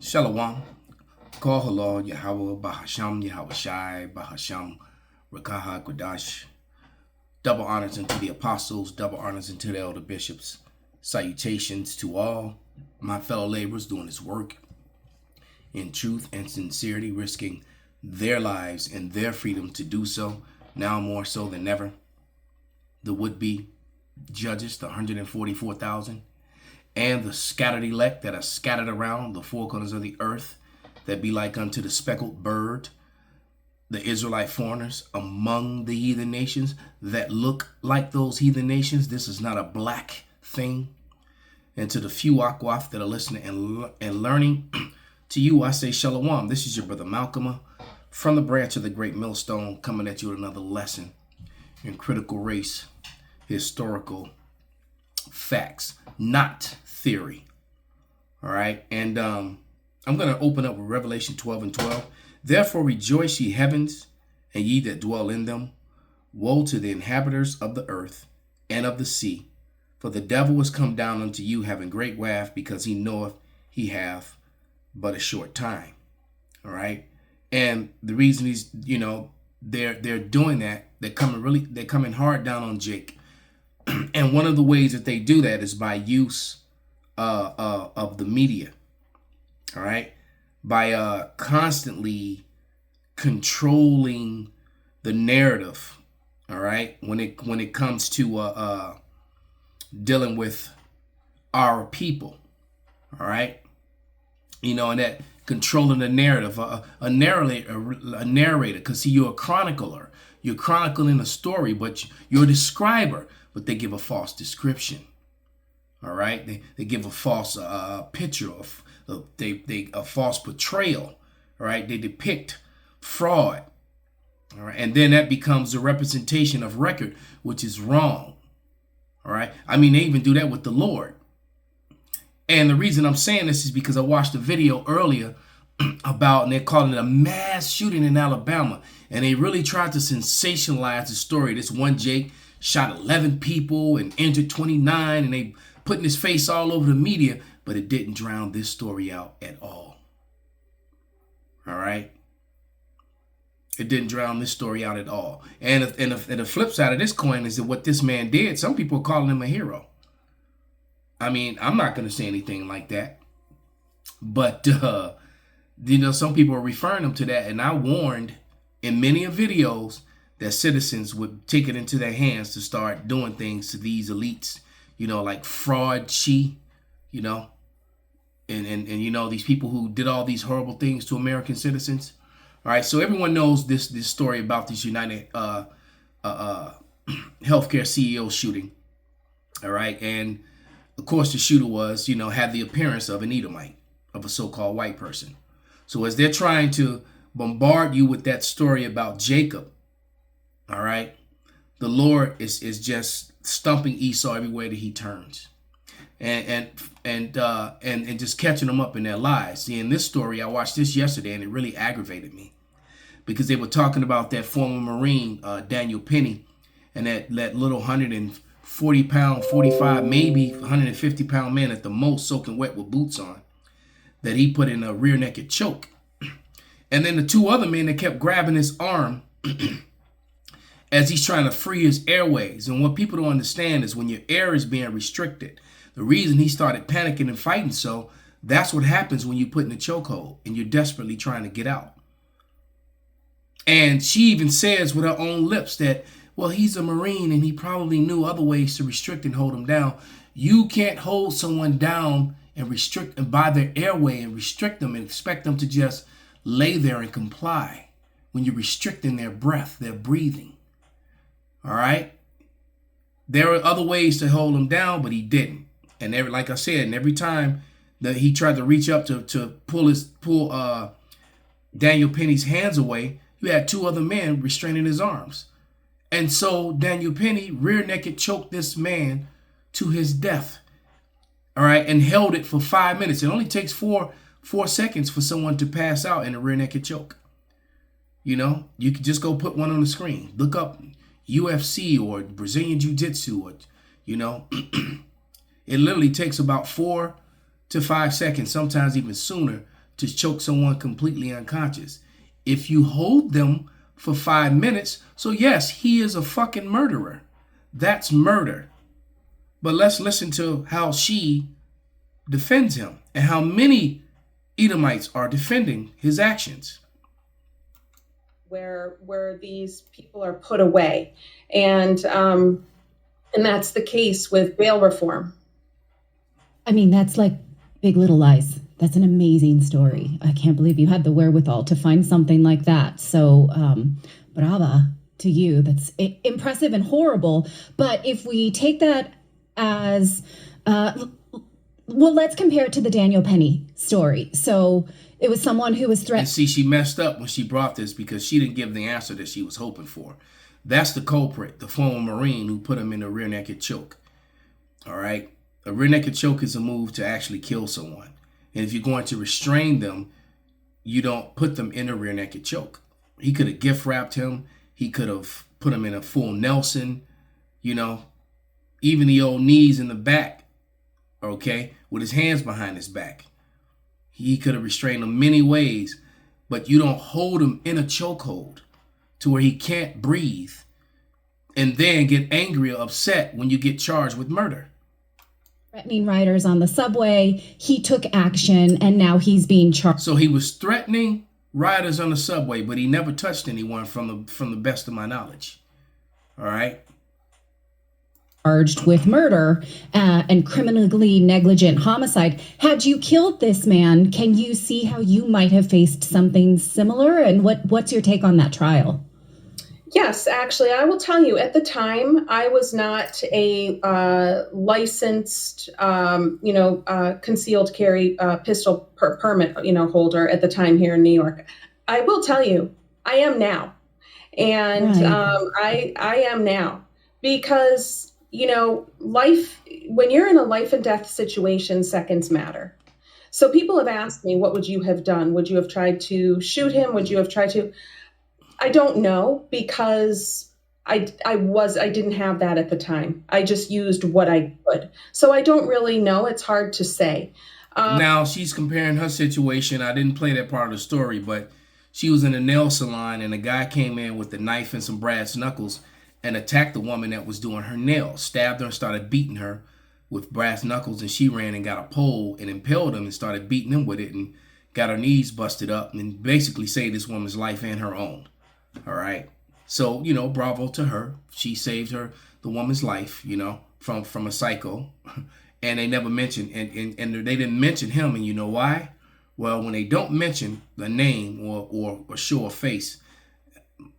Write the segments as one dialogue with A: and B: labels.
A: Shalom. Call halal Yahweh Bahasham Yahweh Shai Bahasham Rakaha Kodash. Double honors unto the apostles, double honors unto the elder bishops. Salutations to all my fellow laborers doing this work in truth and sincerity, risking their lives and their freedom to do so, now more so than ever. The would-be judges, the 144,000, and the scattered elect that are scattered around the four corners of the earth, that be like unto the speckled bird, the Israelite foreigners among the heathen nations that look like those heathen nations. This is not a black thing. And to the few Akwaf that are listening and learning, to you I say Shalom. This is your brother Malcolm from the branch of the great millstone, coming at you with another lesson in critical race, historical facts, not theory. All right. And I'm going to open up with Revelation 12:12. Therefore rejoice, ye heavens, and ye that dwell in them. Woe to the inhabitants of the earth and of the sea, for the devil is come down unto you, having great wrath, because he knoweth he hath but a short time. All right. And the reason he's, they're doing that, they're coming hard down on Jake. And one of the ways that they do that is by use of the media. All right. By constantly controlling the narrative. All right. When it comes to dealing with our people. All right. And that controlling the narrative, a narrator, because see, you're a chronicler. You're chronicling a story, but you're a describer, but they give a false description. All right. They give a false picture of a false portrayal. All right. They depict fraud. All right. And then that becomes a representation of record, which is wrong. All right. I mean, they even do that with the Lord. And the reason I'm saying this is because I watched a video earlier about, and they're calling it a mass shooting in Alabama. And they really tried to sensationalize the story. This one Jake shot 11 people and injured 29, and they putting his face all over the media, but it didn't drown this story out at all. All right. It didn't drown this story out at all. And the flip side of this coin is that what this man did, some people are calling him a hero. I mean, I'm not going to say anything like that. But, some people are referring them to that. And I warned in many of videos that citizens would take it into their hands to start doing things to these elites, like fraud, and these people who did all these horrible things to American citizens. All right. So everyone knows this story about this United healthcare CEO shooting. All right. And of course, the shooter was, had the appearance of an Edomite, of a so-called white person. So as they're trying to bombard you with that story about Jacob, all right, the Lord is just stumping Esau everywhere that he turns, and just catching them up in their lies. See, in this story, I watched this yesterday, and it really aggravated me because they were talking about that former Marine, Daniel Penny, and that little 140-pound, 45, maybe 150-pound man at the most, soaking wet with boots on, that he put in a rear naked choke. And then the two other men that kept grabbing his arm as he's trying to free his airways. And what people don't understand is when your air is being restricted, the reason he started panicking and fighting, so that's what happens when you put in a chokehold and you're desperately trying to get out. And she even says with her own lips that, well, he's a Marine and he probably knew other ways to restrict and hold him down. You can't hold someone down and restrict and by their airway and restrict them and expect them to just lay there and comply when you're restricting their breath, their breathing. All right. There are other ways to hold him down, but he didn't. And like I said, and every time that he tried to reach up to pull Daniel Penny's hands away, you had two other men restraining his arms. And so Daniel Penny rear naked choked this man to his death. All right. And held it for 5 minutes. It only takes four seconds for someone to pass out in a rear naked choke. You could just go put one on the screen. Look up UFC or Brazilian Jiu-Jitsu or, it literally takes about 4 to 5 seconds, sometimes even sooner, to choke someone completely unconscious. If you hold them for 5 minutes, so yes, he is a fucking murderer. That's murder. But let's listen to how she defends him and how many Edomites are defending his actions.
B: Where these people are put away, and that's the case with bail reform.
C: I mean, that's like Big Little Lies. That's an amazing story. I can't believe you had the wherewithal to find something like that. So, brava to you. That's impressive and horrible. But if we take that as, well, let's compare it to the Daniel Penny story. So it was someone who was threatened.
A: And see, she messed up when she brought this because she didn't give the answer that she was hoping for. That's the culprit, the former Marine who put him in a rear naked choke. All right. A rear naked choke is a move to actually kill someone. And if you're going to restrain them, you don't put them in a rear naked choke. He could have gift wrapped him. He could have put him in a full Nelson, even the old knees in the back, okay, with his hands behind his back. He could have restrained him many ways, but you don't hold him in a chokehold to where he can't breathe and then get angry or upset when you get charged with murder.
C: Threatening riders on the subway, he took action, and now he's being charged.
A: So he was threatening riders on the subway, but he never touched anyone from the best of my knowledge. All right.
C: Charged with murder and criminally negligent homicide. Had you killed this man, can you see how you might have faced something similar? And what's your take on that trial?
B: Yes, actually, I will tell you, at the time, I was not a licensed, concealed carry pistol permit, holder at the time here in New York. I will tell you, I am now. And right. I am now because, life, when you're in a life and death situation, seconds matter. So people have asked me, what would you have done? Would you have tried to shoot him? Would you have tried to? I don't know, because I didn't have that at the time. I just used what I could. So I don't really know. It's hard to say.
A: Now she's comparing her situation. I didn't play that part of the story, but she was in a nail salon and a guy came in with a knife and some brass knuckles and attacked the woman that was doing her nails, stabbed her and started beating her with brass knuckles. And she ran and got a pole and impaled him and started beating him with it and got her knees busted up and basically saved this woman's life and her own. All right. So, bravo to her. She saved the woman's life, from a psycho. And they never mentioned, and they didn't mention him. And you know why? Well, when they don't mention the name or show a face,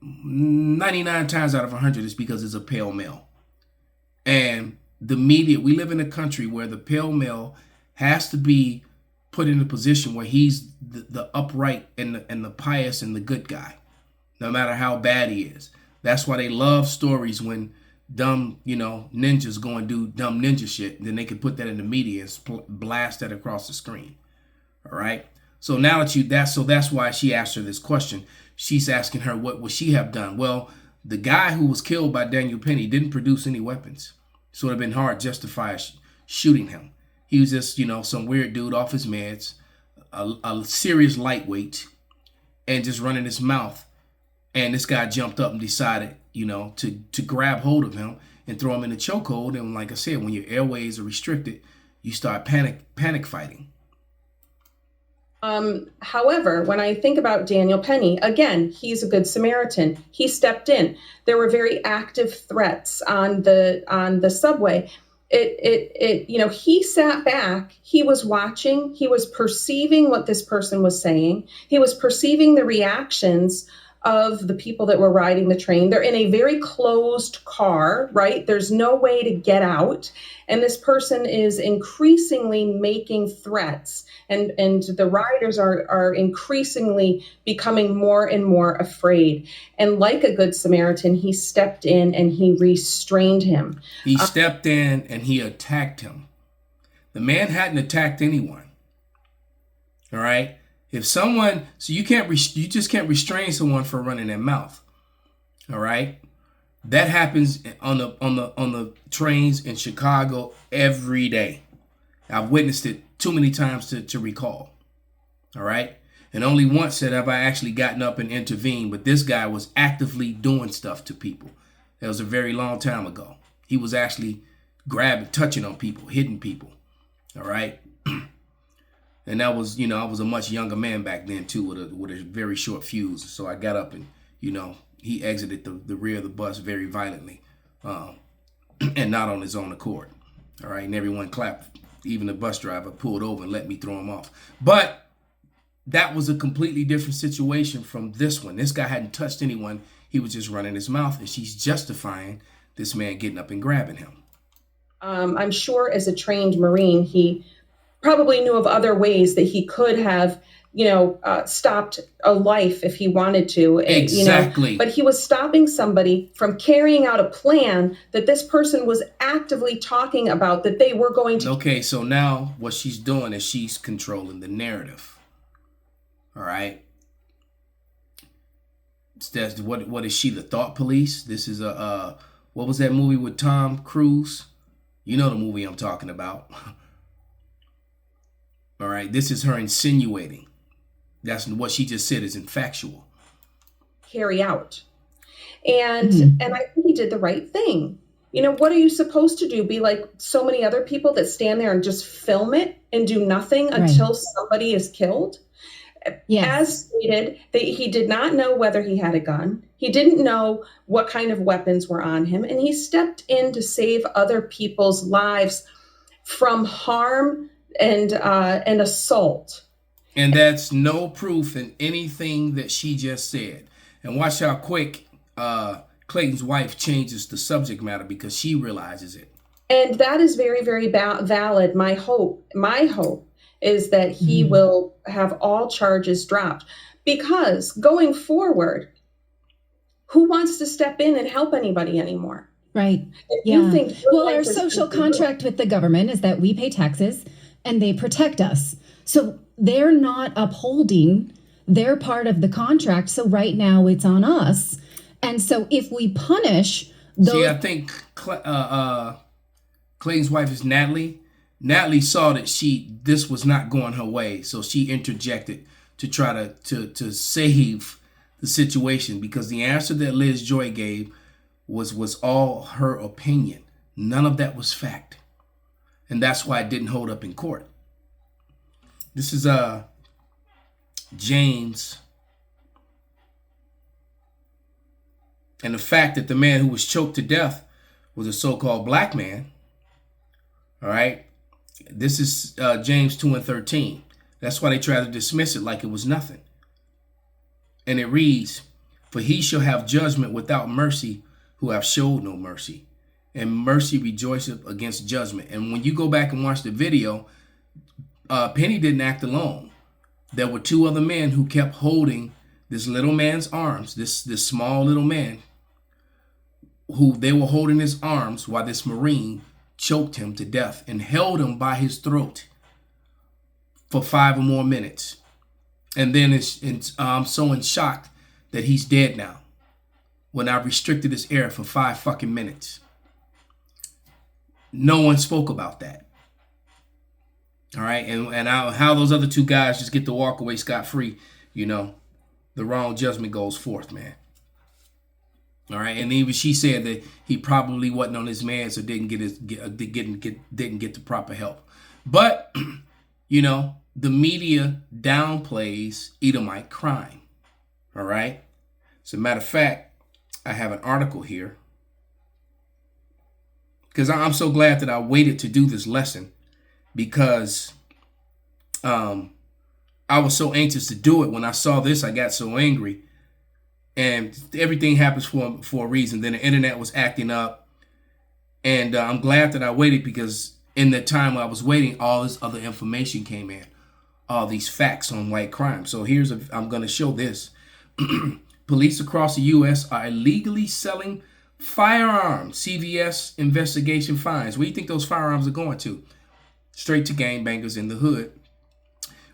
A: 99 times out of 100 is because it's a pale male. And the media, we live in a country where the pale male has to be put in a position where he's the upright and the pious and the good guy, no matter how bad he is. That's why they love stories when dumb, ninjas go and do dumb ninja shit. Then they can put that in the media and blast that across the screen. All right. So now that's why she asked her this question. She's asking her, what would she have done? Well, the guy who was killed by Daniel Penny didn't produce any weapons. So it would have been hard to justify shooting him. He was just, some weird dude off his meds, a serious lightweight, and just running his mouth. And this guy jumped up and decided, to grab hold of him and throw him in a chokehold. And like I said, when your airways are restricted, you start panic fighting.
B: However, when I think about Daniel Penny, again, he's a good Samaritan. He stepped in. There were very active threats on the subway. He sat back. He was watching. He was perceiving what this person was saying. He was perceiving the reactions of the people that were riding the train. They're in a very closed car, right? There's no way to get out. And this person is increasingly making threats. And the riders are increasingly becoming more and more afraid. And like a good Samaritan, he stepped in and he restrained him.
A: He stepped in and he attacked him. The man hadn't attacked anyone. All right? If someone, so you just can't restrain someone for running their mouth. All right. That happens on the trains in Chicago every day. I've witnessed it too many times to recall. All right. And only once have I actually gotten up and intervened. But this guy was actively doing stuff to people. That was a very long time ago. He was actually grabbing, touching on people, hitting people. All right. And that was, I was a much younger man back then too, with a very short fuse. So I got up and, he exited the rear of the bus very violently, and not on his own accord. All right. And everyone clapped. Even the bus driver pulled over and let me throw him off. But that was a completely different situation from this one. This guy hadn't touched anyone. He was just running his mouth, and she's justifying this man getting up and grabbing him.
B: I'm sure as a trained Marine, he probably knew of other ways that he could have, stopped a life if he wanted to.
A: Exactly.
B: But he was stopping somebody from carrying out a plan that this person was actively talking about that they were going to.
A: Okay, so now what she's doing is she's controlling the narrative. All right. What is she, the thought police? This is what was that movie with Tom Cruise? You know the movie I'm talking about. All right. This is her insinuating. That's what she just said is factual.
B: Carry out. And I think he did the right thing. What are you supposed to do? Be like so many other people that stand there and just film it and do nothing until somebody is killed? Yes. As stated, he did not know whether he had a gun. He didn't know what kind of weapons were on him. And he stepped in to save other people's lives from harm and assault.
A: And that's no proof in anything that she just said. And watch how quick Clayton's wife changes the subject matter because she realizes it.
B: And that is very, very valid. My hope is that he will have all charges dropped, because going forward, who wants to step in and help anybody anymore?
C: Right. Well, our social contract with the government is that we pay taxes and they protect us. So they're not upholding their part of the contract. So right now it's on us. And so if we punish those...
A: See, I think Clayton's wife is Natalie. Natalie saw that this was not going her way, so she interjected to try to save the situation, because the answer that Liz Joy gave was all her opinion. None of that was fact, and that's why it didn't hold up in court. This is James, and the fact that the man who was choked to death was a so-called black man. All right. This is James 2:13. That's why they try to dismiss it like it was nothing. And it reads, "For he shall have judgment without mercy who have showed no mercy. And mercy rejoiceth against judgment." And when you go back and watch the video, Penny didn't act alone. There were two other men who kept holding this little man's arms, this small little man, who they were holding his arms while this Marine choked him to death and held him by his throat for 5 or more minutes. And then I'm so in shock that he's dead now, when I restricted his air for 5 fucking minutes. No one spoke about that. All right. And how those other two guys just get to walk away scot-free, the wrong judgment goes forth, man. All right, and even she said that he probably wasn't on his meds or didn't get the proper help. But the media downplays Edomite crime. All right. As a matter of fact, I have an article here, because I'm so glad that I waited to do this lesson, because I was so anxious to do it. When I saw this, I got so angry. And everything happens for a reason. Then the internet was acting up. And I'm glad that I waited, because in the time I was waiting, all this other information came in. All these facts on white crime. So I'm going to show this. Police across the U.S. are illegally selling firearms. CVS investigation finds. Where do you think those firearms are going to? Straight to gangbangers in the hood,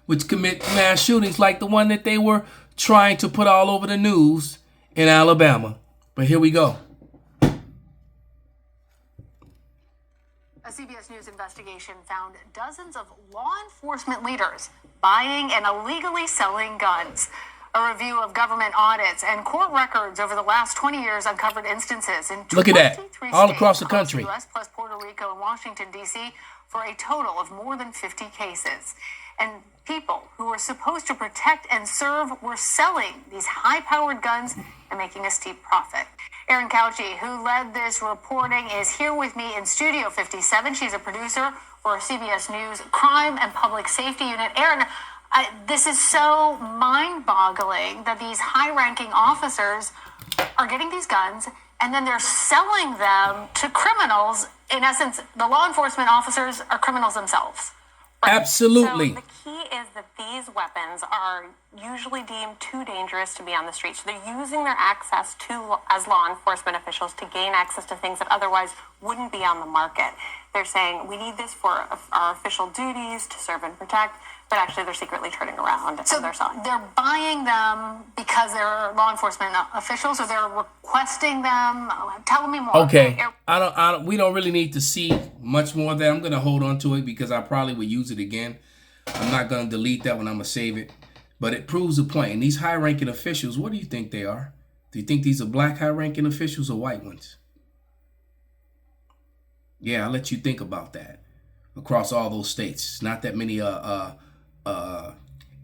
A: which commit mass shootings like the one that they were trying to put all over the news in Alabama. But here we go.
D: A CBS News investigation found dozens of law enforcement leaders buying and illegally selling guns. A review of government audits and court records over the last 20 years uncovered instances in
A: Look at that,
D: 23
A: all
D: states
A: across the country.
D: U.S. plus Puerto Rico and Washington, D.C. for a total of more than 50 cases. And people who were supposed to protect and serve were selling these high-powered guns and making a steep profit. Erin Couchy, who led this reporting, is here with me in Studio 57. She's a producer for CBS News Crime and Public Safety Unit. Erin, this is so mind-boggling that these high-ranking officers are getting these guns and then they're selling them to criminals. In essence, the law enforcement officers are criminals themselves.
A: Absolutely.
D: So the key is that these weapons are usually deemed too dangerous to be on the streets. So they're using their access as law enforcement officials to gain access to things that otherwise wouldn't be on the market. They're saying, we need this for our official duties to serve and protect, but actually they're secretly turning around and they're selling. They're buying them because they're law enforcement officials, or they're requesting them. Tell me more.
A: Okay, we don't really need to see much more of that. I'm going to hold on to it because I probably would use it again. I'm not going to delete that one. I'm going to save it. But it proves the point. And these high-ranking officials, what do you think they are? Do you think these are black high-ranking officials or white ones? Yeah, I'll let you think about that. Across all those states, not that many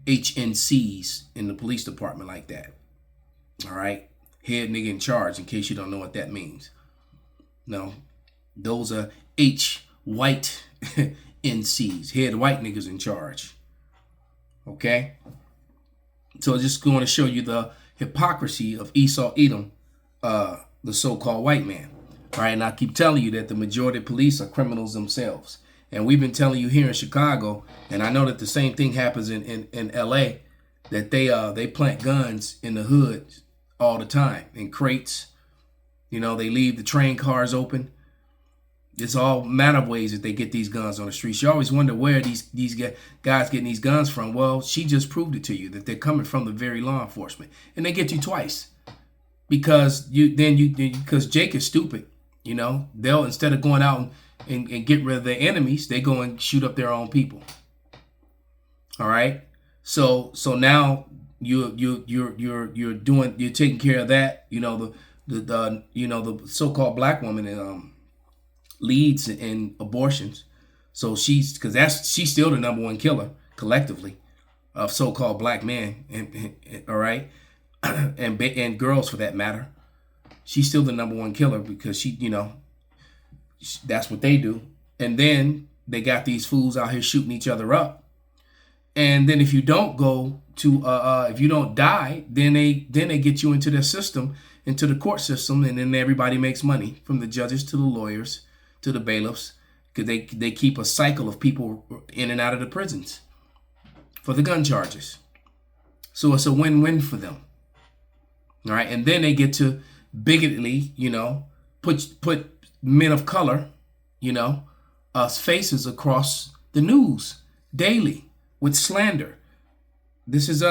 A: HNCs in the police department like that. All right, head nigga in charge. In case you don't know what that means. No, those are white NCs, head white niggas in charge. Okay, so just going to show you the hypocrisy of Esau Edom, the so-called white man. All right, and I keep telling you that the majority of police are criminals themselves. And we've been telling you here in Chicago, and I know that the same thing happens in LA, that they plant guns in the hood all the time, in crates. You know, they leave the train cars open. It's all manner of ways that they get these guns on the streets. You always wonder where these guys getting these guns from. Well, she just proved it to you that they're coming from the very law enforcement. And they get you twice. Because Jake is stupid. You know, they'll, instead of going out and get rid of their enemies, they go and shoot up their own people. All right. So now you're taking care of that. You know, the so-called black woman leads in abortions. So she's still the number one killer collectively of so-called black men, and all right, and girls for that matter. She's still the number one killer because that's what they do. And then they got these fools out here shooting each other up. And then if you don't go to, if you don't die, then they get you into their system, into the court system, and then everybody makes money, from the judges to the lawyers to the bailiffs, because they keep a cycle of people in and out of the prisons for the gun charges. So it's a win-win for them. All right, and then they get to bigotedly, put men of color, faces across the news daily with slander. This is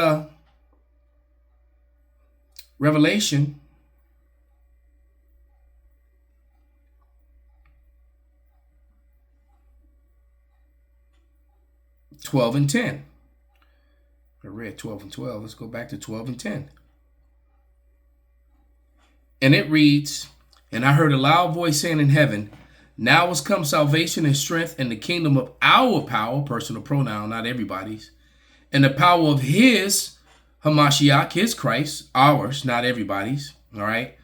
A: Revelation 12 and 10. I read 12 and 12. Let's go back to 12 and 10. And it reads, "And I heard a loud voice saying in heaven, now has come salvation and strength and the kingdom of our power," personal pronoun, not everybody's, "and the power of his Hamashiach," his Christ, ours, not everybody's, all right?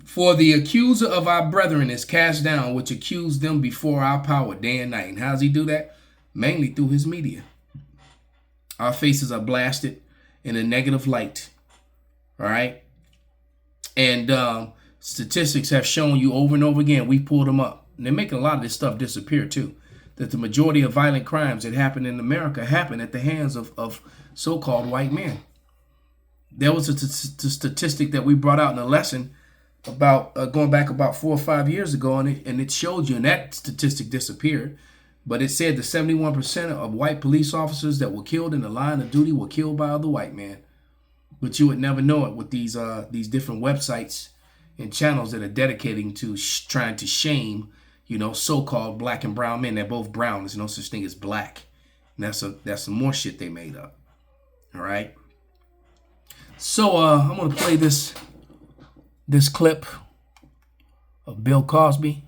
A: "For the accuser of our brethren is cast down, which accused them before our power day and night." And how does he do that? Mainly through his media. Our faces are blasted in a negative light, all right? And statistics have shown you over and over again, we pulled them up. And they're making a lot of this stuff disappear too. That the majority of violent crimes that happen in America happen at the hands of so-called white men. There was a statistic that we brought out in a lesson about going back about 4 or 5 years ago, and it showed you, and that statistic disappeared. But it said that 71% of white police officers that were killed in the line of duty were killed by other white men. But you would never know it with these different websites and channels that are dedicating to trying to shame so-called black and brown men. They're both brown. There's no such thing as black. And that's some more shit they made up. All right. So I'm gonna play this clip of Bill Cosby.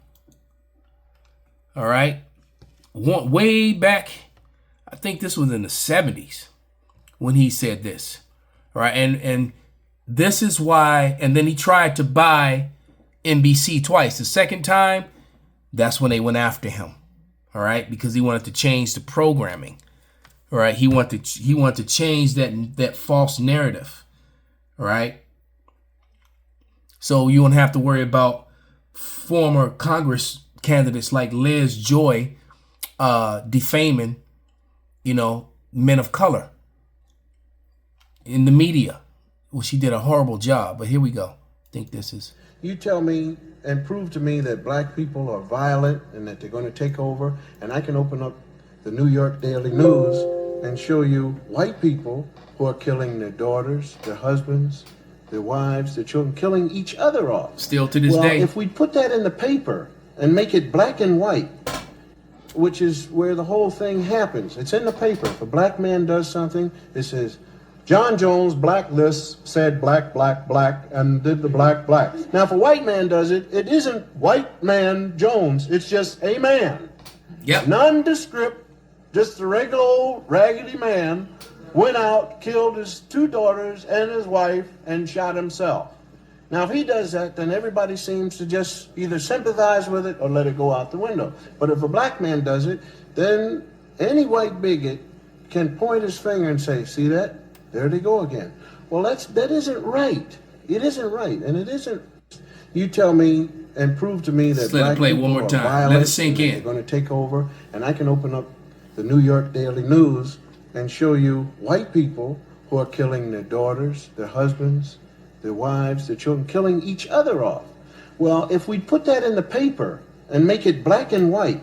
A: All right. Way back, I think this was in the 70s when he said this. All right. And this is why, and then he tried to buy NBC twice. The second time, that's when they went after him. All right, because he wanted to change the programming. All right, he wanted to change that false narrative. All right, so you won't have to worry about former Congress candidates like Liz Joy defaming, men of color in the media. Well, she did a horrible job, but here we go. I think this is.
E: You tell me and prove to me that black people are violent and that they're going to take over, and I can open up the New York Daily News and show you white people who are killing their daughters, their husbands, their wives, their children, killing each other off.
A: Still to this day.
E: If we put that in the paper and make it black and white, which is where the whole thing happens. It's in the paper. If a black man does something, it says, John Jones, black list, said black, black, black, and did the black, black. Now, if a white man does it, it isn't white man Jones. It's just a man.
A: Yep.
E: Nondescript, just a regular old raggedy man went out, killed his 2 daughters and his wife, and shot himself. Now, if he does that, then everybody seems to just either sympathize with it or let it go out the window. But if a black man does it, then any white bigot can point his finger and say, see that? There they go again. Well, that isn't right. It isn't right, and it isn't. You tell me and prove to me that
A: Just let it
E: black
A: play
E: people
A: one more
E: are
A: time.
E: violent,
A: Let it sink in.
E: they're going to take over, and I can open up the New York Daily News and show you white people who are killing their daughters, their husbands, their wives, their children, killing each other off. Well, if we put that in the paper and make it black and white,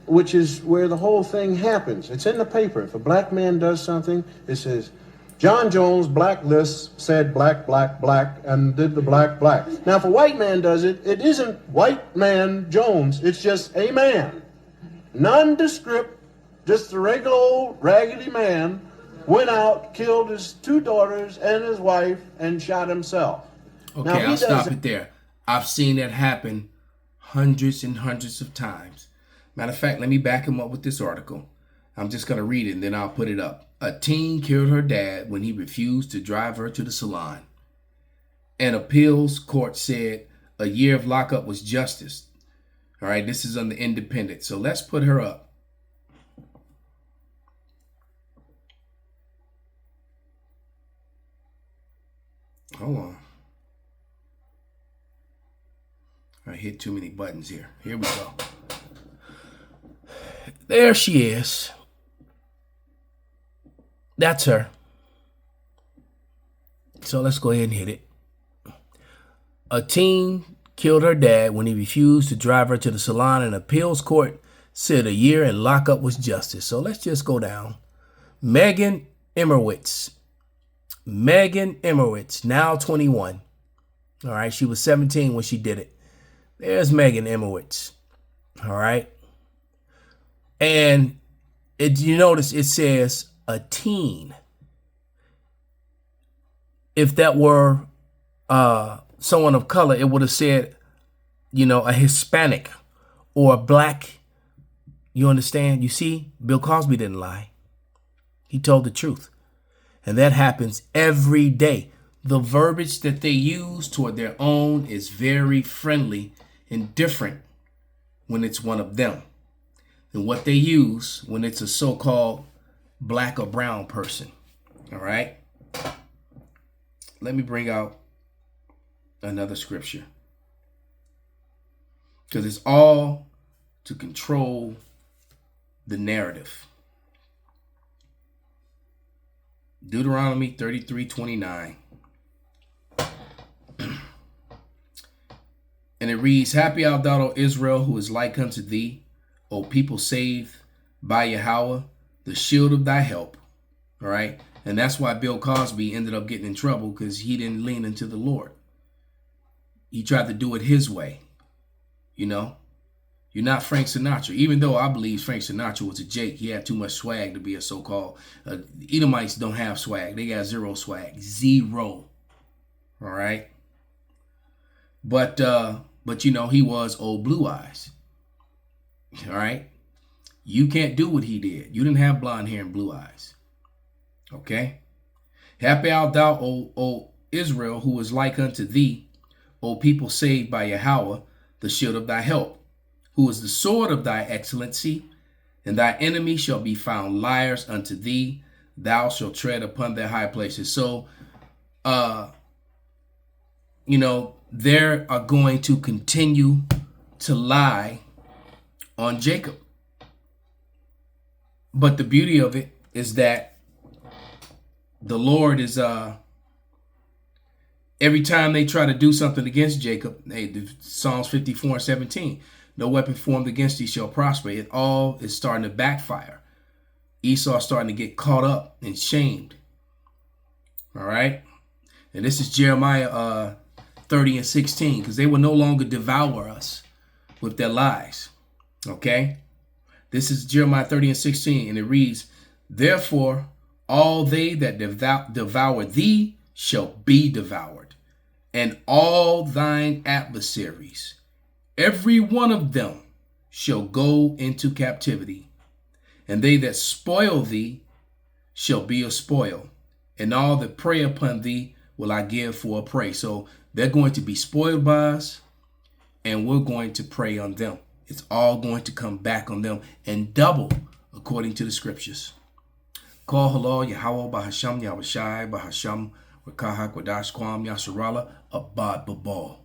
E: which is where the whole thing happens. It's in the paper. If a black man does something, it says, John Jones, black list, said black, black, black, and did the black, black. Now, if a white man does it, it isn't white man Jones. It's just a man. Nondescript, just a regular old raggedy man went out, killed his 2 daughters and his wife, and shot himself.
A: Okay,
E: Now,
A: I'll stop it there. I've seen that happen hundreds and hundreds of times. Matter of fact, let me back him up with this article. I'm just going to read it and then I'll put it up. A teen killed her dad when he refused to drive her to the salon. An appeals court said a year of lockup was justice. All right, this is on the Independent. So let's put her up. Hold on. I hit too many buttons here. Here we go. There she is. That's her. So let's go ahead and hit it. A teen killed her dad when he refused to drive her to the salon. An appeals court said a year in lockup was justice. So let's just go down. Megan Emerwitz. Megan Emerwitz, now 21. All right, she was 17 when she did it. There's Megan Emerwitz. All right. And you notice it says a teen. If that were someone of color, it would have said, a Hispanic or a black. You understand? You see, Bill Cosby didn't lie. He told the truth. And that happens every day. The verbiage that they use toward their own is very friendly and different when it's one of them than what they use when it's a so-called black or brown person. All right. Let me bring out another scripture, because it's all to control the narrative. Deuteronomy 33:29. And it reads, Happy art thou, O Israel, who is like unto thee, O people saved by Yahweh, the shield of thy help. All right. And that's why Bill Cosby ended up getting in trouble, because he didn't lean into the Lord. He tried to do it his way, You're not Frank Sinatra, even though I believe Frank Sinatra was a Jake. He had too much swag to be a so-called. Edomites don't have swag. They got zero swag. Zero. All right. But you know, he was old Blue Eyes. All right. You can't do what he did. You didn't have blonde hair and blue eyes. Okay. Happy art thou, O Israel, who is like unto thee, O people saved by Yahweh, the shield of thy help, who is the sword of thy excellency, and thy enemy shall be found liars unto thee. Thou shalt tread upon their high places. So, you know, they are going to continue to lie on Jacob. But the beauty of it is that the Lord is, every time they try to do something against Jacob, Psalms 54:17, no weapon formed against thee shall prosper. It all is starting to backfire. Esau's starting to get caught up and shamed. All right. And this is Jeremiah 30:16, because they will no longer devour us with their lies. Okay. This is Jeremiah 30:16, and it reads, therefore, all they that devour thee shall be devoured, and all thine adversaries, every one of them, shall go into captivity, and they that spoil thee shall be a spoil, and all that prey upon thee will I give for a prey. So they're going to be spoiled by us, and we're going to prey on them. It's all going to come back on them and double according to the scriptures. Call halal Yahweh Bahasham Yahushai Bahasham Rakaha Kwadash Kwam Yasharala Abad Babal.